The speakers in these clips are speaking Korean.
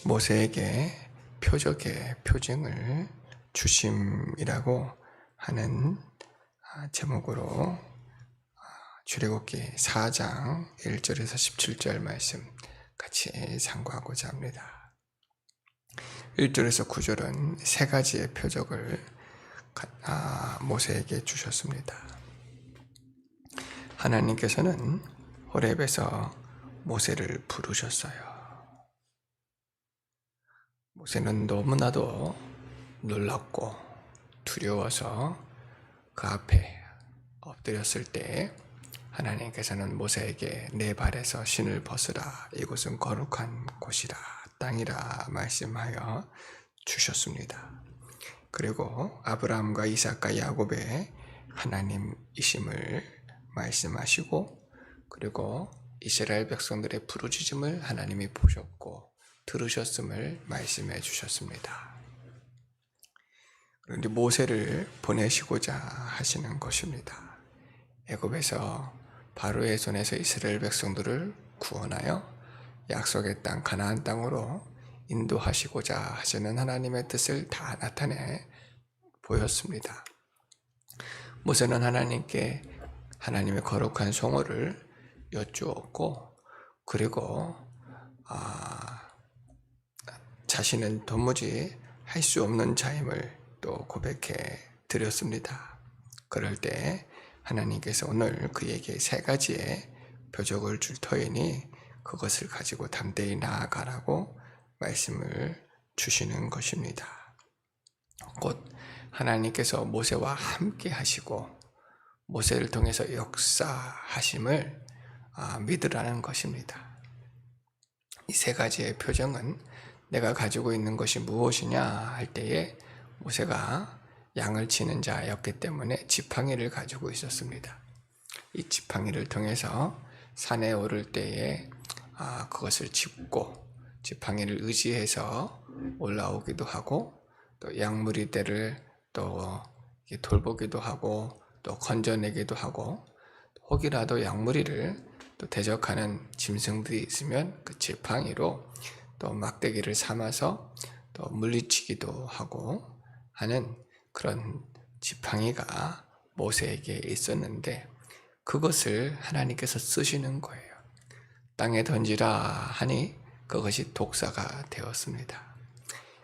모세에게 표적의 표징을 주심이라고 하는 제목으로 출애굽기 4장 1절에서 17절 말씀 같이 상고하고자 합니다. 1절에서 9절은 세 가지의 표적을 모세에게 주셨습니다. 하나님께서는 호렙에서 모세를 부르셨어요. 모세는 너무나도 놀랍고 두려워서 그 앞에 엎드렸을 때 하나님께서는 모세에게 내 발에서 신을 벗으라, 이곳은 거룩한 곳이라, 땅이라 말씀하여 주셨습니다. 그리고 아브라함과 이삭과 야곱의 하나님이심을 말씀하시고, 그리고 이스라엘 백성들의 부르짖음을 하나님이 보셨고 들으셨음을 말씀해 주셨습니다. 그런데 모세를 보내시고자 하시는 것입니다. 애굽에서 바로의 손에서 이스라엘 백성들을 구원하여 약속의 땅 가나안 땅으로 인도하시고자 하시는 하나님의 뜻을 다 나타내 보였습니다. 모세는 하나님께 하나님의 거룩한 성호를 여쭈었고, 그리고 자신은 도무지 할 수 없는 자임을 또 고백해 드렸습니다. 그럴 때 하나님께서 오늘 그에게 세 가지의 표적을 줄 터이니 그것을 가지고 담대히 나아가라고 말씀을 주시는 것입니다. 곧 하나님께서 모세와 함께 하시고 모세를 통해서 역사하심을 믿으라는 것입니다. 이 세 가지의 표정은 내가 가지고 있는 것이 무엇이냐 할 때에 모세가 양을 치는 자였기 때문에 지팡이를 가지고 있었습니다. 이 지팡이를 통해서 산에 오를 때에 그것을 짚고 지팡이를 의지해서 올라오기도 하고, 또 양무리대를 또 돌보기도 하고 또 건져내기도 하고, 혹이라도 양무리를 또 대적하는 짐승들이 있으면 그 지팡이로 또 막대기를 삼아서 또 물리치기도 하고 하는 그런 지팡이가 모세에게 있었는데, 그것을 하나님께서 쓰시는 거예요. 땅에 던지라 하니 그것이 독사가 되었습니다.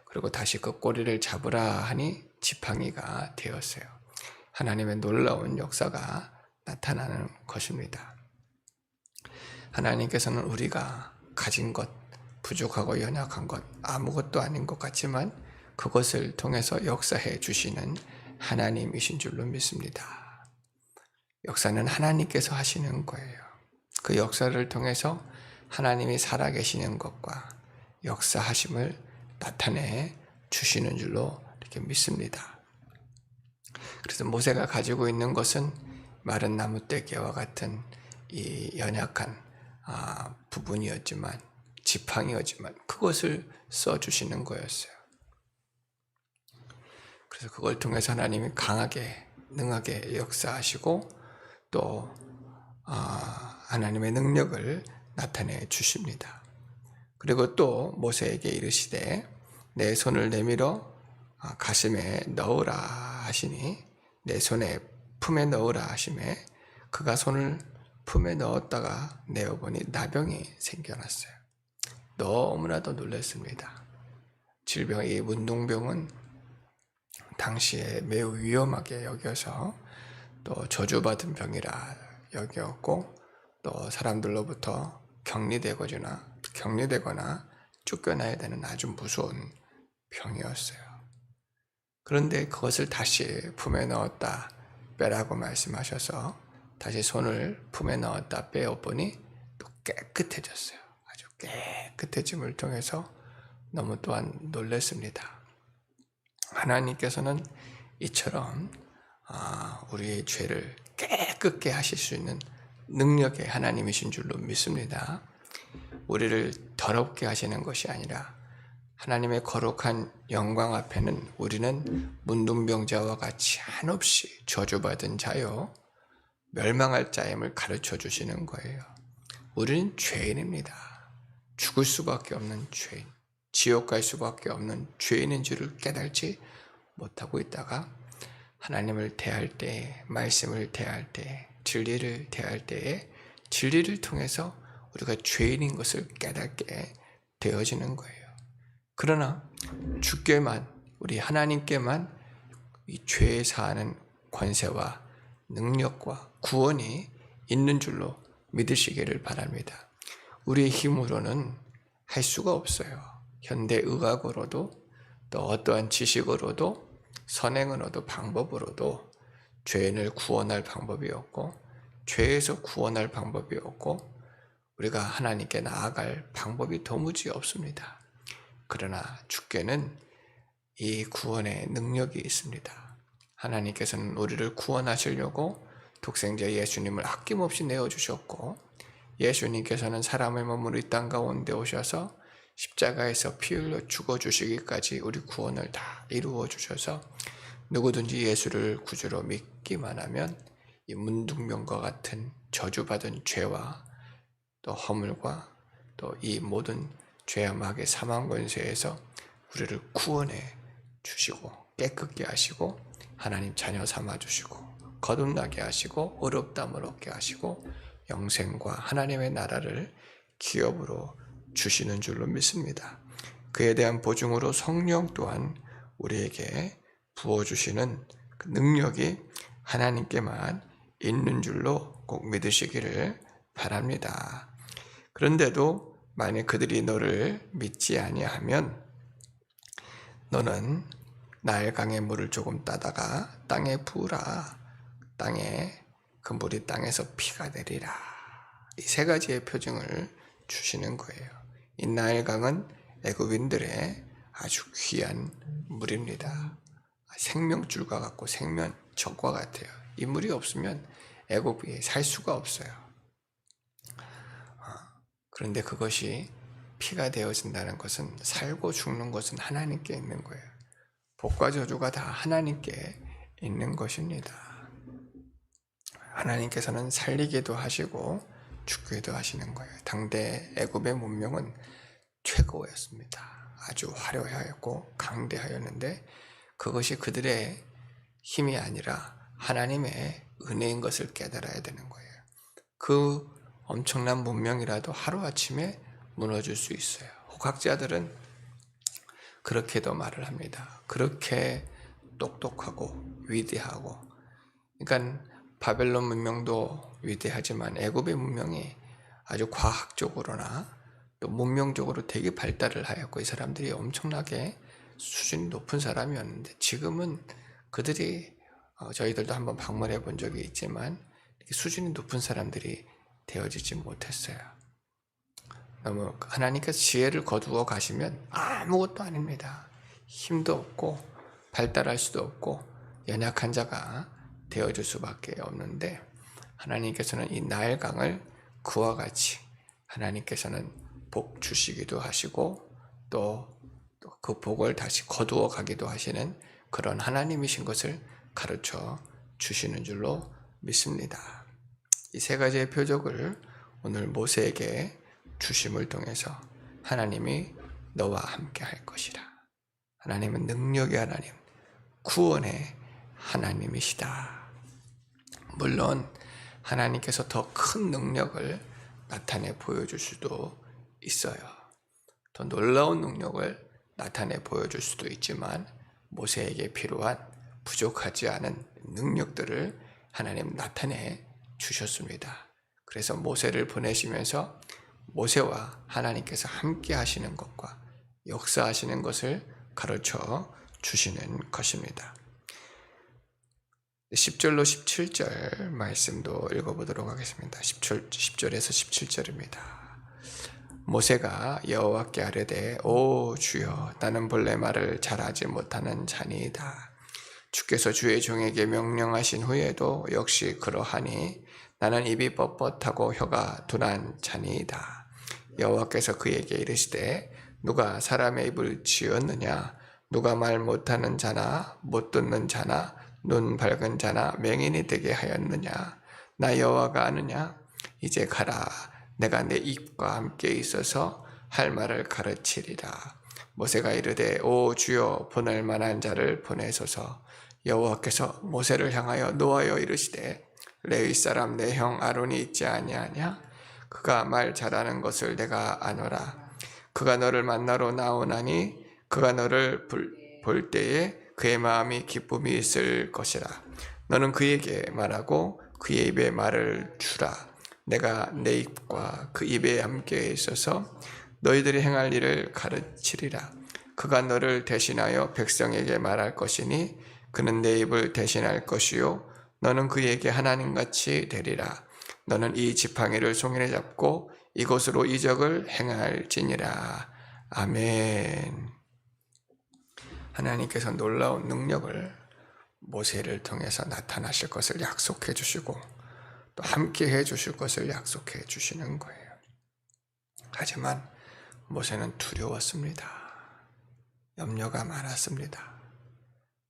그리고 다시 그 꼬리를 잡으라 하니 지팡이가 되었어요. 하나님의 놀라운 역사가 나타나는 것입니다. 하나님께서는 우리가 가진 것, 부족하고 연약한 것, 아무것도 아닌 것 같지만 그것을 통해서 역사해 주시는 하나님이신 줄로 믿습니다. 역사는 하나님께서 하시는 거예요. 그 역사를 통해서 하나님이 살아계시는 것과 역사하심을 나타내 주시는 줄로 이렇게 믿습니다. 그래서 모세가 가지고 있는 것은 마른 나무떼개와 같은 이 연약한 부분이었지만, 지팡이였지만 그것을 써주시는 거였어요. 그래서 그걸 통해서 하나님이 강하게 능하게 역사하시고 또 하나님의 능력을 나타내 주십니다. 그리고 또 모세에게 이르시되 내 손을 내밀어 가슴에 넣으라 하시니, 내 손에 품에 넣으라 하시매 그가 손을 품에 넣었다가 내어보니 나병이 생겨났어요. 너무나도 놀랐습니다. 이 문둥병은 당시에 매우 위험하게 여겨서 또 저주받은 병이라 여겼고, 또 사람들로부터 격리되거나 쫓겨나야 되는 아주 무서운 병이었어요. 그런데 그것을 다시 품에 넣었다 빼라고 말씀하셔서 다시 손을 품에 넣었다 빼어보니 또 깨끗해졌어요. 아주 깨끗해짐을 통해서 너무 또한 놀랐습니다. 하나님께서는 이처럼 우리의 죄를 깨끗게 하실 수 있는 능력의 하나님이신 줄로 믿습니다. 우리를 더럽게 하시는 것이 아니라 하나님의 거룩한 영광 앞에는 우리는 문둥병자와 같이 한없이 저주받은 자요 멸망할 자임을 가르쳐 주시는 거예요. 우리는 죄인입니다. 죽을 수밖에 없는 죄인, 지옥 갈 수밖에 없는 죄인인 줄을 깨달지 못하고 있다가 하나님을 대할 때, 말씀을 대할 때, 진리를 대할 때에 진리를 통해서 우리가 죄인인 것을 깨닫게 되어지는 거예요. 그러나 주께만, 우리 하나님께만 이 죄에 사하는 권세와 능력과 구원이 있는 줄로 믿으시기를 바랍니다. 우리의 힘으로는 할 수가 없어요. 현대의학으로도 또 어떠한 지식으로도 선행으로도 방법으로도 죄인을 구원할 방법이 없고 죄에서 구원할 방법이 없고 우리가 하나님께 나아갈 방법이 도무지 없습니다. 그러나 주께는 이 구원의 능력이 있습니다. 하나님께서는 우리를 구원하시려고 독생자 예수님을 아낌없이 내어주셨고 예수님께서는 사람의 몸으로 이 땅 가운데 오셔서 십자가에서 피 흘려 죽어주시기까지 우리 구원을 다 이루어 주셔서 누구든지 예수를 구주로 믿기만 하면 이 문둥병과 같은 저주받은 죄와 또 허물과 또 이 모든 죄와 마귀의 사망 권세에서 우리를 구원해 주시고 깨끗게 하시고 하나님 자녀 삼아 주시고 거듭나게 하시고 의롭다함을 얻게 하시고 영생과 하나님의 나라를 기업으로 주시는 줄로 믿습니다. 그에 대한 보증으로 성령 또한 우리에게 부어주시는 그 능력이 하나님께만 있는 줄로 꼭 믿으시기를 바랍니다. 그런데도 만약 그들이 너를 믿지 아니하면 너는 나일강의 물을 조금 따다가 땅에 부으라. 땅에 그 물이 땅에서 피가 되리라. 이 세 가지의 표징을 주시는 거예요. 이 나일강은 애굽인들의 아주 귀한 물입니다. 생명줄과 같고 생명적과 같아요. 이 물이 없으면 애굽이 살 수가 없어요. 그런데 그것이 피가 되어진다는 것은 살고 죽는 것은 하나님께 있는 거예요. 복과 저주가 다 하나님께 있는 것입니다. 하나님께서는 살리기도 하시고 죽기도 하시는 거예요. 당대 애굽의 문명은 최고였습니다. 아주 화려하였고 강대하였는데 그것이 그들의 힘이 아니라 하나님의 은혜인 것을 깨달아야 되는 거예요. 그 엄청난 문명이라도 하루아침에 무너질 수 있어요. 혹학자들은 그렇게도 말을 합니다. 그렇게 똑똑하고 위대하고, 그러니까 바벨론 문명도 위대하지만 애굽의 문명이 아주 과학적으로나 또 문명적으로 되게 발달을 하였고 이 사람들이 엄청나게 수준이 높은 사람이었는데 지금은 그들이 저희들도 한번 방문해 본 적이 있지만 수준이 높은 사람들이 되어지지 못했어요. 너무 하나님께서 지혜를 거두어 가시면 아무것도 아닙니다. 힘도 없고 발달할 수도 없고 연약한 자가 되어줄 수밖에 없는데 하나님께서는 이 나일강을 그와 같이 하나님께서는 복 주시기도 하시고 또 그 복을 다시 거두어 가기도 하시는 그런 하나님이신 것을 가르쳐 주시는 줄로 믿습니다. 이 세 가지의 표적을 오늘 모세에게 주심을 통해서 하나님이 너와 함께 할 것이라. 하나님은 능력의 하나님, 구원의 하나님이시다. 물론 하나님께서 더 큰 능력을 나타내 보여줄 수도 있어요. 더 놀라운 능력을 나타내 보여줄 수도 있지만 모세에게 필요한 부족하지 않은 능력들을 하나님 나타내 주셨습니다. 그래서 모세를 보내시면서 모세와 하나님께서 함께 하시는 것과 역사하시는 것을 가르쳐 주시는 것입니다. 10절로 17절 말씀도 읽어보도록 하겠습니다. 10절에서 17절입니다. 모세가 여호와께 아뢰되 오 주여 나는 본래 말을 잘하지 못하는 자니이다. 주께서 주의 종에게 명령하신 후에도 역시 그러하니 나는 입이 뻣뻣하고 혀가 둔한 자니이다. 여호와께서 그에게 이르시되 누가 사람의 입을 지었느냐? 누가 말 못하는 자나 못 듣는 자나 눈 밝은 자나 맹인이 되게 하였느냐? 나 여호와가 아느냐? 이제 가라. 내가 내 입과 함께 있어서 할 말을 가르치리라. 모세가 이르되 오 주여 보낼 만한 자를 보내소서. 여호와께서 모세를 향하여 노하여 이르시되 레위 사람 내 형 아론이 있지 아니하냐? 그가 말 잘하는 것을 내가 아노라. 그가 너를 만나러 나오나니 그가 너를 볼 때에 그의 마음이 기쁨이 있을 것이라. 너는 그에게 말하고 그의 입에 말을 주라. 내가 내 입과 그 입에 함께 있어서 너희들이 행할 일을 가르치리라. 그가 너를 대신하여 백성에게 말할 것이니 그는 내 입을 대신할 것이요 너는 그에게 하나님같이 되리라. 너는 이 지팡이를 송인에 잡고 이곳으로 이적을 행할지니라. 아멘. 하나님께서 놀라운 능력을 모세를 통해서 나타나실 것을 약속해 주시고 또 함께 해 주실 것을 약속해 주시는 거예요. 하지만 모세는 두려웠습니다. 염려가 많았습니다.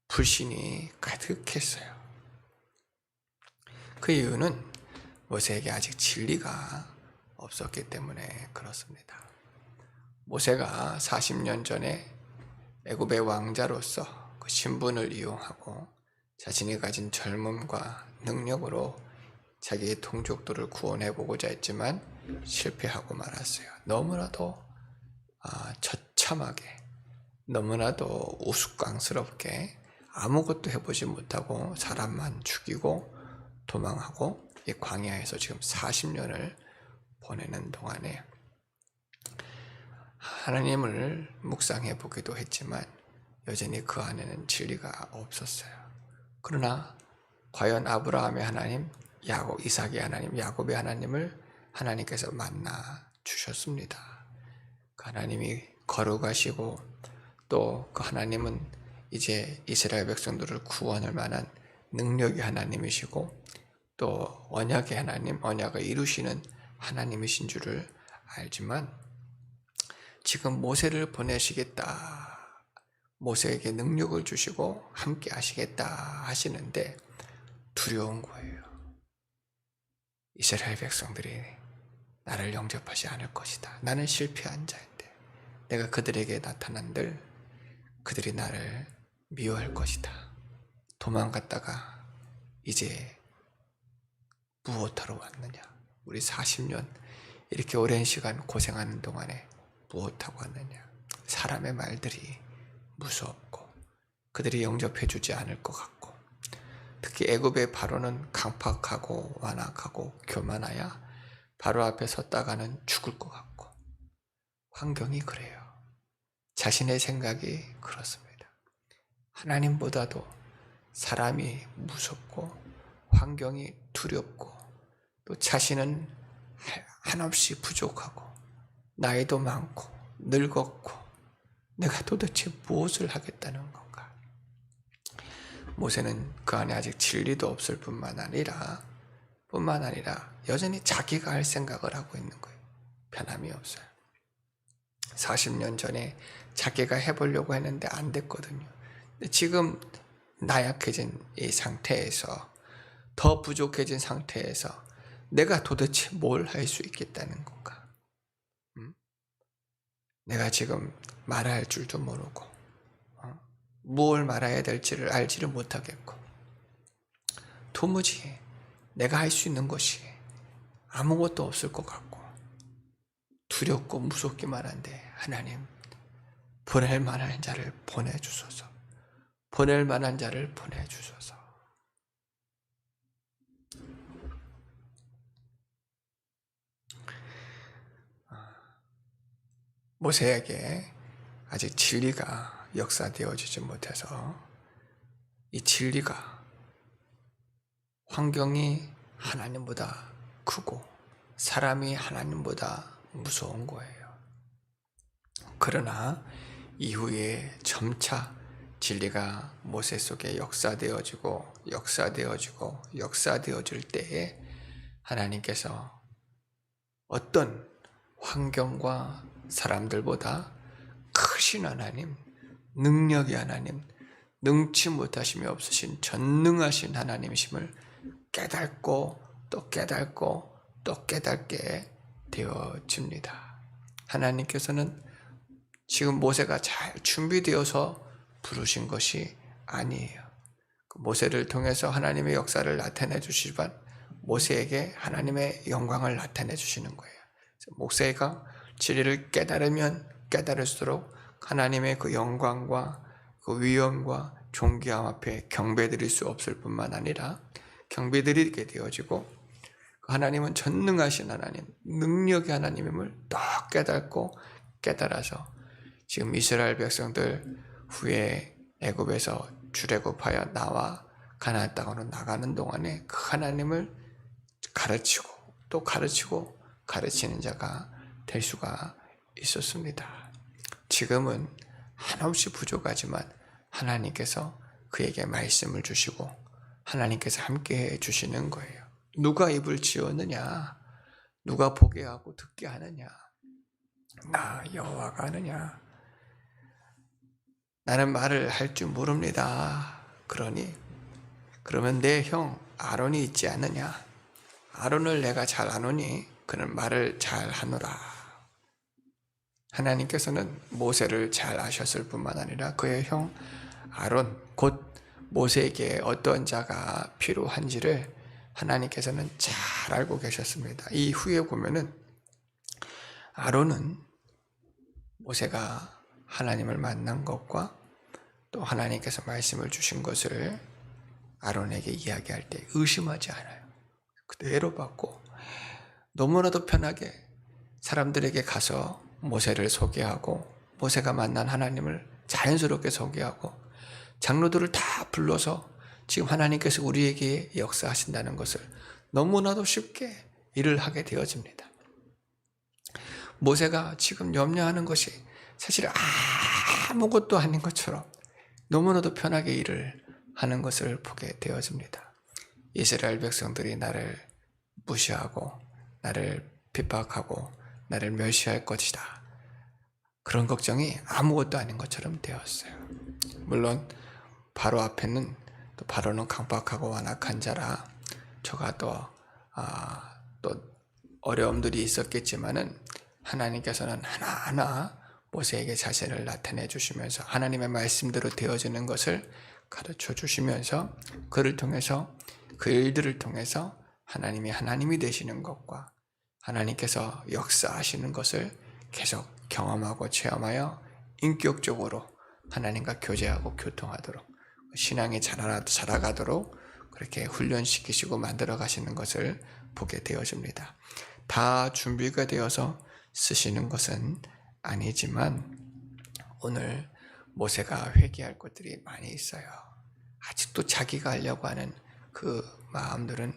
불신이 가득했어요. 그 이유는 모세에게 아직 진리가 없었기 때문에 그렇습니다. 모세가 40년 전에 애굽의 왕자로서 그 신분을 이용하고 자신이 가진 젊음과 능력으로 자기의 동족들을 구원해보고자 했지만 실패하고 말았어요. 너무나도 처참하게, 너무나도 우스꽝스럽게 아무것도 해보지 못하고 사람만 죽이고 도망하고 이 광야에서 지금 40년을 보내는 동안에 하나님을 묵상해 보기도 했지만 여전히 그 안에는 진리가 없었어요. 그러나 과연 아브라함의 하나님, 이삭의 하나님, 야곱의 하나님을 하나님께서 만나 주셨습니다. 그 하나님이 거룩하시고 또 그 하나님은 이제 이스라엘 백성들을 구원할 만한 능력의 하나님이시고 또 언약의 하나님, 언약을 이루시는 하나님이신 줄을 알지만 지금 모세를 보내시겠다, 모세에게 능력을 주시고 함께 하시겠다 하시는데 두려운 거예요. 이스라엘 백성들이 나를 영접하지 않을 것이다. 나는 실패한 자인데 내가 그들에게 나타난들 그들이 나를 미워할 것이다. 도망갔다가 이제 무엇하러 왔느냐? 우리 40년 이렇게 오랜 시간 고생하는 동안에 무엇하고 왔느냐? 사람의 말들이 무섭고 그들이 영접해 주지 않을 것 같고 특히 애굽의 바로는 강팍하고 완악하고 교만하여 바로 앞에 섰다가는 죽을 것 같고 환경이 그래요. 자신의 생각이 그렇습니다. 하나님보다도 사람이 무섭고 환경이 두렵고 또 자신은 한없이 부족하고 나이도 많고 늙었고 내가 도대체 무엇을 하겠다는 건가? 모세는 그 안에 아직 진리도 없을 뿐만 아니라 여전히 자기가 할 생각을 하고 있는 거예요. 변함이 없어요. 40년 전에 자기가 해보려고 했는데 안 됐거든요. 근데 지금 나약해진 이 상태에서 더 부족해진 상태에서 내가 도대체 뭘 할 수 있겠다는 건가? 내가 지금 말할 줄도 모르고 무엇을 말해야 될지를 알지를 못하겠고 도무지 내가 할 수 있는 것이 아무것도 없을 것 같고 두렵고 무섭기만 한데 하나님 보낼 만한 자를 보내주소서. 보낼 만한 자를 보내주소서. 모세에게 아직 진리가 역사되어지지 못해서 이 진리가 환경이 하나님보다 크고 사람이 하나님보다 무서운 거예요. 그러나 이후에 점차 진리가 모세 속에 역사되어질 때에 하나님께서 어떤 환경과 사람들보다 크신 하나님, 능력의 하나님, 능치 못하심이 없으신 전능하신 하나님이심을 깨닫고 또 깨닫고 또 깨닫게 되어집니다. 하나님께서는 지금 모세가 잘 준비되어서 부르신 것이 아니에요. 모세를 통해서 하나님의 역사를 나타내 주시지만 모세에게 하나님의 영광을 나타내 주시는 거예요. 모세가 진리를 깨달으면 깨달을수록 하나님의 그 영광과 그 위엄과 존귀함 앞에 경배드릴 수 없을 뿐만 아니라 경배드리게 되어지고 하나님은 전능하신 하나님, 능력의 하나님임을 더 깨닫고 깨달아서 지금 이스라엘 백성들 후에 애굽에서 출애굽하여 나와 가나안 땅으로 나가는 동안에 그 하나님을 가르치고 또 가르치고 가르치는 자가 될 수가 있었습니다. 지금은 한없이 부족하지만 하나님께서 그에게 말씀을 주시고 하나님께서 함께해 주시는 거예요. 누가 입을 지었느냐? 누가 보게 하고 듣게 하느냐? 나 여호와가 하느냐? 나는 말을 할 줄 모릅니다. 그러면 내 형 아론이 있지 않느냐? 아론을 내가 잘 아노니 그는 말을 잘 하노라. 하나님께서는 모세를 잘 아셨을 뿐만 아니라 그의 형 아론, 곧 모세에게 어떤 자가 필요한지를 하나님께서는 잘 알고 계셨습니다. 이 후에 보면은 아론은 모세가 하나님을 만난 것과 또 하나님께서 말씀을 주신 것을 아론에게 이야기할 때 의심하지 않아요. 그대로 받고 너무나도 편하게 사람들에게 가서 모세를 소개하고 모세가 만난 하나님을 자연스럽게 소개하고 장로들을 다 불러서 지금 하나님께서 우리에게 역사하신다는 것을 너무나도 쉽게 일을 하게 되어집니다. 모세가 지금 염려하는 것이 사실 아무것도 아닌 것처럼 너무나도 편하게 일을 하는 것을 보게 되어집니다. 이스라엘 백성들이 나를 무시하고 나를 핍박하고 나를 멸시할 것이다. 그런 걱정이 아무것도 아닌 것처럼 되었어요. 물론 바로 앞에는 또 바로는 강박하고 완악한 자라 저가 또 어려움들이 있었겠지만은 하나님께서는 하나하나 모세에게 자신을 나타내 주시면서 하나님의 말씀대로 되어지는 것을 가르쳐 주시면서 그를 통해서 그 일들을 통해서 하나님이 되시는 것과 하나님께서 역사하시는 것을 계속 경험하고 체험하여 인격적으로 하나님과 교제하고 교통하도록 신앙이 자라가도록 그렇게 훈련시키시고 만들어 가시는 것을 보게 되어집니다. 다 준비가 되어서 쓰시는 것은 아니지만 오늘 모세가 회개할 것들이 많이 있어요. 아직도 자기가 하려고 하는 그 마음들은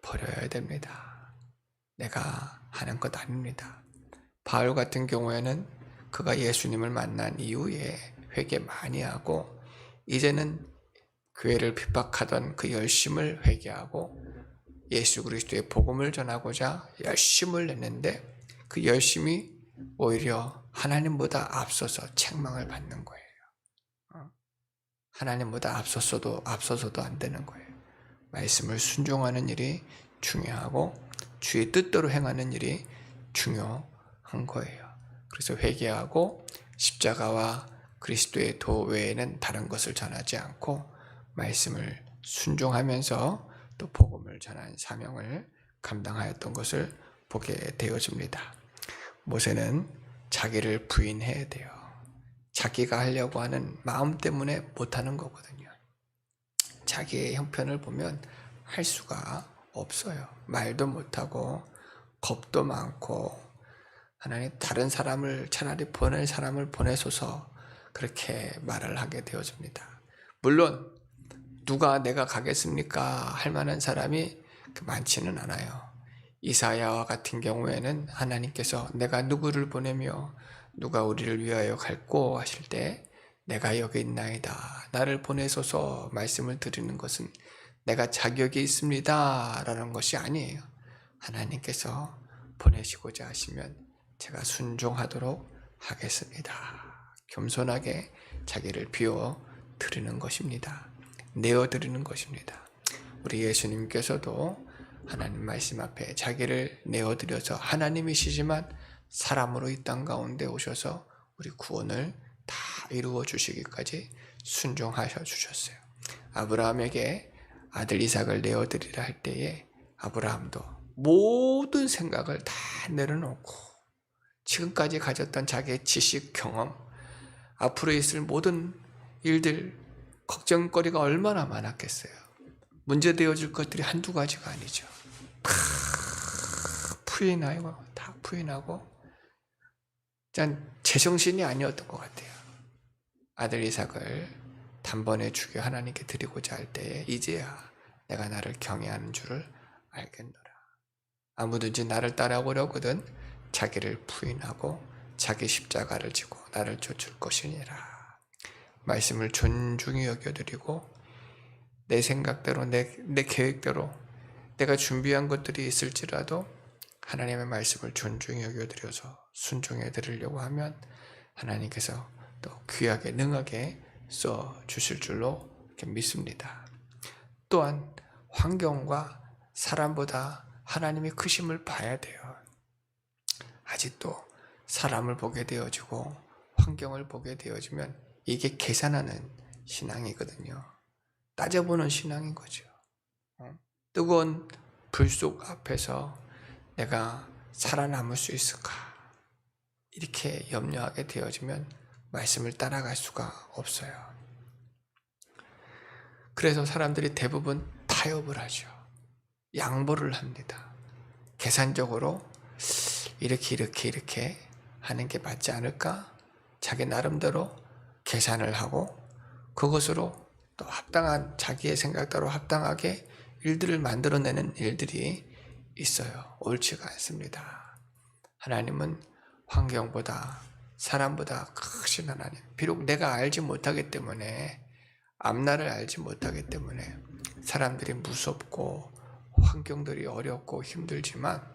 버려야 됩니다. 내가 하는 것 아닙니다. 바울 같은 경우에는 그가 예수님을 만난 이후에 회개 많이 하고 이제는 교회를 핍박하던 그 열심을 회개하고 예수 그리스도의 복음을 전하고자 열심을 냈는데 그 열심이 오히려 하나님보다 앞서서 책망을 받는 거예요. 하나님보다 앞서서도 안 되는 거예요. 말씀을 순종하는 일이 중요하고 주의 뜻대로 행하는 일이 중요한 거예요. 그래서 회개하고 십자가와 그리스도의 도 외에는 다른 것을 전하지 않고 말씀을 순종하면서 또 복음을 전하는 사명을 감당하였던 것을 보게 되어집니다. 모세는 자기를 부인해야 돼요. 자기가 하려고 하는 마음 때문에 못하는 거거든요. 자기의 형편을 보면 할 수가 없어요. 말도 못하고 겁도 많고 하나님 다른 사람을 차라리 보낼 사람을 보내소서 그렇게 말을 하게 되어집니다. 물론 누가 내가 가겠습니까 할 만한 사람이 많지는 않아요. 이사야와 같은 경우에는 하나님께서 내가 누구를 보내며 누가 우리를 위하여 갈꼬 하실 때 내가 여기 있나이다 나를 보내소서 말씀을 드리는 것은 내가 자격이 있습니다 라는 것이 아니에요. 하나님께서 보내시고자 하시면 제가 순종하도록 하겠습니다. 겸손하게 자기를 비워 드리는 것입니다. 내어 드리는 것입니다. 우리 예수님께서도 하나님 말씀 앞에 자기를 내어 드려서 하나님이시지만 사람으로 이 땅 가운데 오셔서 우리 구원을 다 이루어 주시기까지 순종하셔 주셨어요. 아브라함에게 아들 이삭을 내어 드리라 할 때에 아브라함도 모든 생각을 다 내려놓고 지금까지 가졌던 자기의 지식, 경험, 앞으로 있을 모든 일들, 걱정거리가 얼마나 많았겠어요. 문제되어질 것들이 한두 가지가 아니죠. 다 부인하고 짠 제정신이 아니었던 것 같아요. 아들 이삭을 단번에 죽여 하나님께 드리고자 할 때에 이제야 내가 나를 경외하는 줄을 알겠노라. 아무든지 나를 따라오려거든 자기를 부인하고 자기 십자가를 지고 나를 쫓을 것이니라. 말씀을 존중히 여겨드리고 내 생각대로 내 계획대로 내가 준비한 것들이 있을지라도 하나님의 말씀을 존중히 여겨드려서 순종해 드리려고 하면 하나님께서 또 귀하게 능하게 써 주실 줄로 이렇게 믿습니다. 또한 환경과 사람보다 하나님의 크심을 봐야 돼요. 아직도 사람을 보게 되어지고 환경을 보게 되어지면 이게 계산하는 신앙이거든요. 따져보는 신앙인 거죠. 뜨거운 불 속 앞에서 내가 살아남을 수 있을까? 이렇게 염려하게 되어지면 말씀을 따라갈 수가 없어요. 그래서 사람들이 대부분 타협을 하죠. 양보를 합니다. 계산적으로 이렇게 하는 게 맞지 않을까? 자기 나름대로 계산을 하고 그것으로 또 합당한 자기의 생각대로 합당하게 일들을 만들어내는 일들이 있어요. 옳지가 않습니다. 하나님은 환경보다 사람보다 크신 하나님. 비록 내가 알지 못하기 때문에 앞날을 알지 못하기 때문에 사람들이 무섭고 환경들이 어렵고 힘들지만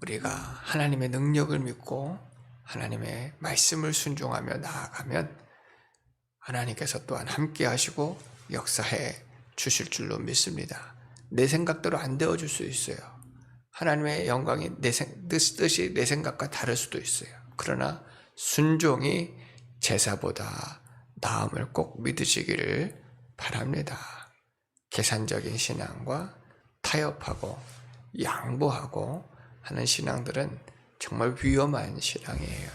우리가 하나님의 능력을 믿고 하나님의 말씀을 순종하며 나아가면 하나님께서 또한 함께 하시고 역사해 주실 줄로 믿습니다. 내 생각대로 안 되어줄 수 있어요. 하나님의 영광이 뜻이 내 생각과 다를 수도 있어요. 그러나 순종이 제사보다 나음을 꼭 믿으시기를 바랍니다. 계산적인 신앙과 타협하고 양보하고 하는 신앙들은 정말 위험한 신앙이에요.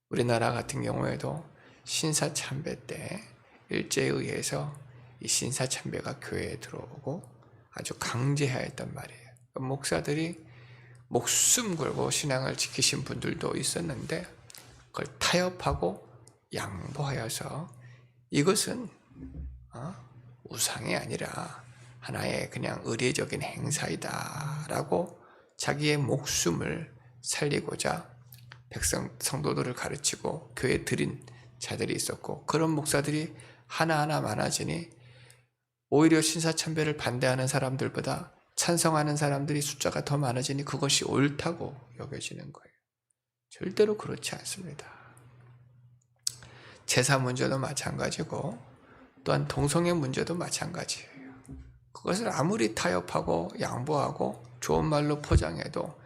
우리나라 같은 경우에도 신사참배 때 일제에 의해서 이 신사참배가 교회에 들어오고 아주 강제하였단 말이에요. 목사들이 목숨 걸고 신앙을 지키신 분들도 있었는데 그걸 타협하고 양보하여서 이것은 우상이 아니라 하나의 그냥 의례적인 행사이다라고 자기의 목숨을 살리고자 성도들을 가르치고 교회에 들인 자들이 있었고 그런 목사들이 하나하나 많아지니 오히려 신사참배를 반대하는 사람들보다 찬성하는 사람들이 숫자가 더 많아지니 그것이 옳다고 여겨지는 거예요. 절대로 그렇지 않습니다. 제사 문제도 마찬가지고 또한 동성애 문제도 마찬가지예요. 그것을 아무리 타협하고 양보하고 좋은 말로 포장해도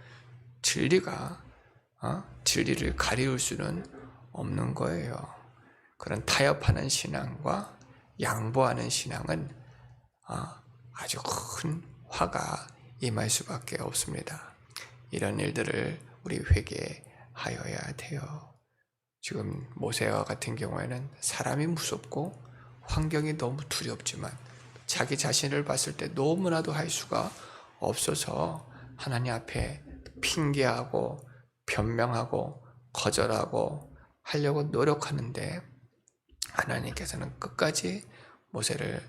진리를 가리울 수는 없는 거예요. 그런 타협하는 신앙과 양보하는 신앙은 아주 큰 화가 임할 수밖에 없습니다. 이런 일들을 우리 회개하여야 돼요. 지금 모세와 같은 경우에는 사람이 무섭고 환경이 너무 두렵지만 자기 자신을 봤을 때 너무나도 할 수가 없어서 하나님 앞에 핑계하고 변명하고 거절하고 하려고 노력하는데 하나님께서는 끝까지 모세를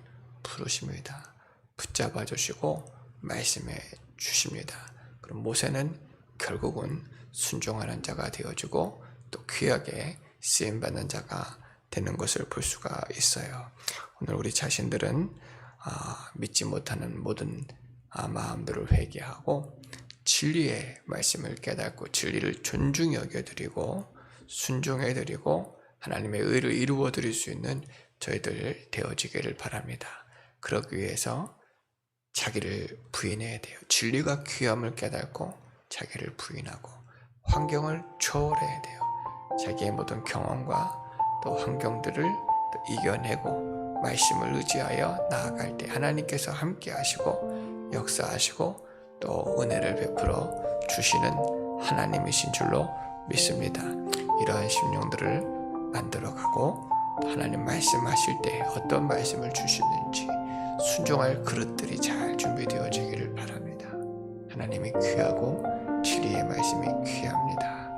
부르십니다. 붙잡아 주시고 말씀해 주십니다. 그럼 모세는 결국은 순종하는 자가 되어지고 또 귀하게 쓰임받는 자가 되는 것을 볼 수가 있어요. 오늘 우리 자신들은 믿지 못하는 모든 마음들을 회개하고 진리의 말씀을 깨닫고 진리를 존중히 여겨드리고 순종해드리고 하나님의 의를 이루어드릴 수 있는 저희들 되어지기를 바랍니다. 그러기 위해서 자기를 부인해야 돼요. 진리가 귀함을 깨닫고 자기를 부인하고 환경을 초월해야 돼요. 자기의 모든 경험과 또 환경들을 또 이겨내고 말씀을 의지하여 나아갈 때 하나님께서 함께 하시고 역사하시고 또 은혜를 베풀어 주시는 하나님이신 줄로 믿습니다. 이러한 심령들을 만들어가고 하나님 말씀하실 때 어떤 말씀을 주시는지 순종할 그릇들이 잘 준비되어지기를 바랍니다. 하나님이 귀하고 진리의 말씀이 귀합니다.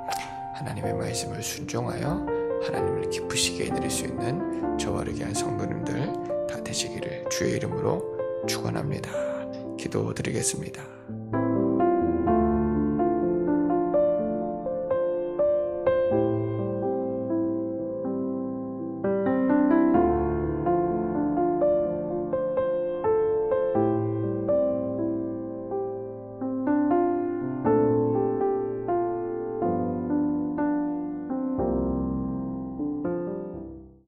하나님의 말씀을 순종하여 하나님을 기쁘시게 해드릴 수 있는 저와 귀한 성도님들 다 되시기를 주의 이름으로 축원합니다. 기도드리겠습니다.